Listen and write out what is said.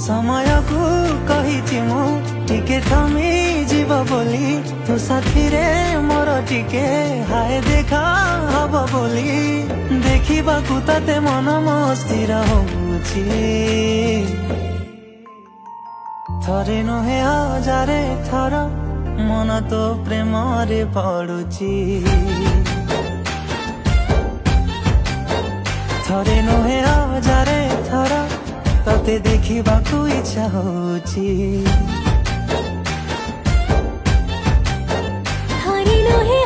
समय को कही मु टिके थमी जीव बोली तो साथी रे मोर टिके हाय देखा हब बोली देखा ताते मन मस्थिर होउछि थरे नुहे हजारे थर मन तो प्रेम रे पड़ुछि थरे नुहे हजारे थर तते देखिबाकू इच्छा होउछि थरे नुहे